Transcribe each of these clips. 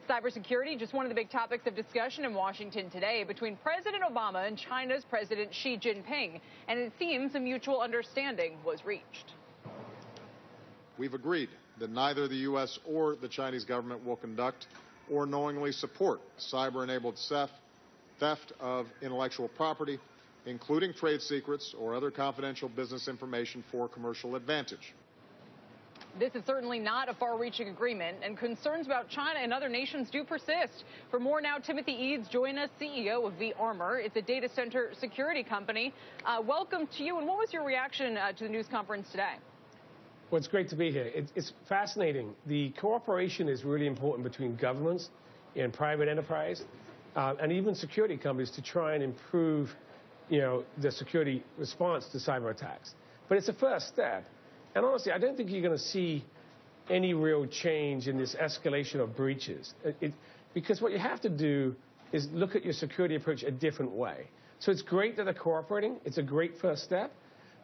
Cybersecurity, just one of the big topics of discussion in Washington today between President Obama and China's President Xi Jinping. And it seems a mutual understanding was reached. We've agreed that neither the U.S. or the Chinese government will conduct or knowingly support cyber-enabled theft of intellectual property, including trade secrets or other confidential business information for commercial advantage. This is certainly not a far-reaching agreement, and concerns about China and other nations do persist. For more now, Tim Eades joins us, CEO of vArmour. It's a data center security company. Welcome to you, and what was your reaction to the news conference today? Well, it's great to be here. It's fascinating. The cooperation is really important between governments and private enterprise, and even security companies to try and improve, the security response to cyber attacks. But it's a first step. And honestly, I don't think you're going to see any real change in this escalation of breaches. Because what you have to do is look at your security approach a different way. So it's great that they're cooperating. It's a great first step.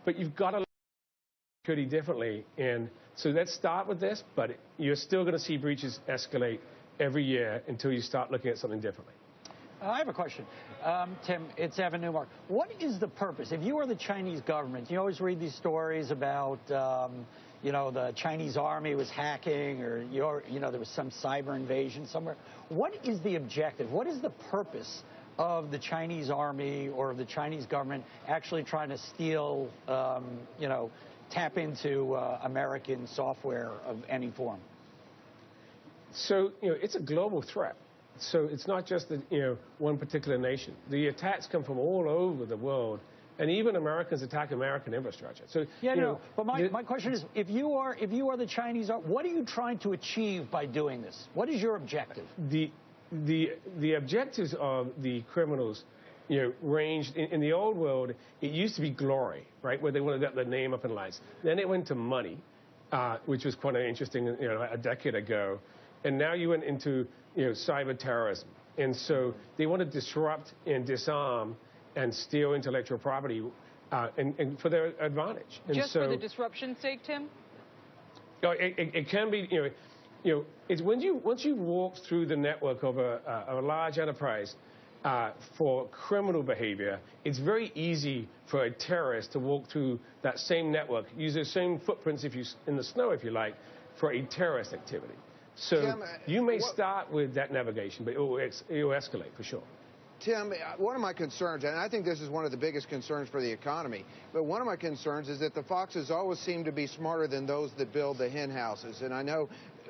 But you've got to look at security differently. And so let's start with this. But you're still going to see breaches escalate every year until you start looking at something differently. I have a question. Tim, it's Evan Newmark. What is the purpose? If you are the Chinese government, you always read these stories about, the Chinese army was hacking or, there was some cyber invasion somewhere. What is the objective? What is the purpose of the Chinese army or of the Chinese government actually trying to steal, tap into American software of any form? So, it's a global threat. So it's not just one particular nation. The attacks come from all over the world, and even Americans attack American infrastructure. So but my question is, if you are the Chinese, what are you trying to achieve by doing this? What is your objective? The objectives of the criminals, ranged in the old world. It used to be glory, right, where they wanted to get their name up in lights. Then it went to money, which was quite interesting, a decade ago. And now you went into cyber terrorism. And so they want to disrupt and disarm and steal intellectual property and for their advantage. And just for the disruption's sake, Tim? It can be, it's once you walk through the network of a large enterprise for criminal behavior, it's very easy for a terrorist to walk through that same network, use the same footprints in the snow, if you like, for a terrorist activity. So Tim, you may start with that navigation, but it will escalate for sure. Tim, one of my concerns, and I think this is one of the biggest concerns for the economy, but one of my concerns is that the foxes always seem to be smarter than those that build the hen houses. And I know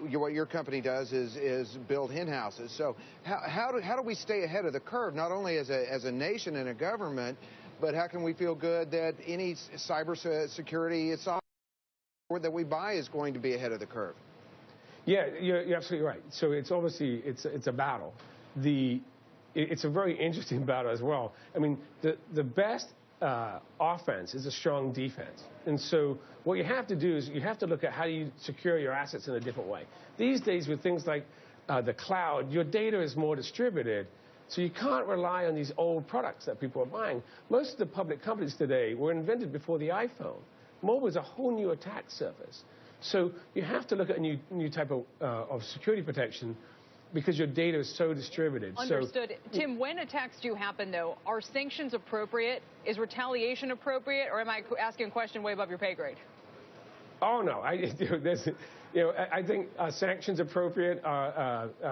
what your company does is build hen houses. So how do we stay ahead of the curve, not only as a nation and a government, but how can we feel good that any cybersecurity software that we buy is going to be ahead of the curve? Yeah, you're absolutely right. So it's obviously, it's a battle. It's a very interesting battle as well. I mean, the best offense is a strong defense. And so what you have to do is you have to look at how you secure your assets in a different way. These days with things like the cloud, your data is more distributed. So you can't rely on these old products that people are buying. Most of the public companies today were invented before the iPhone. Mobile is a whole new attack surface. So you have to look at a new type of security protection because your data is so distributed. Understood. So, Tim, when attacks do happen, though, are sanctions appropriate? Is retaliation appropriate? Or am I asking a question way above your pay grade? Oh, no. I think sanctions appropriate,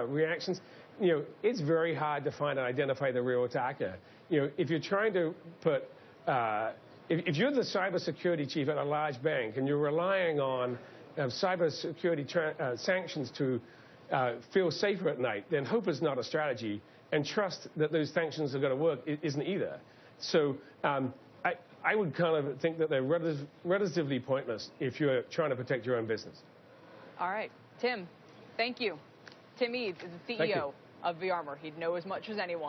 reactions. It's very hard to find and identify the real attacker. If you're trying to put... If you're the cybersecurity chief at a large bank and you're relying on cybersecurity sanctions to feel safer at night, then hope is not a strategy, and trust that those sanctions are going to work isn't either. So I would kind of think that they're relatively pointless if you're trying to protect your own business. All right. Tim, thank you. Tim Eades is the CEO of vArmour. He'd know as much as anyone.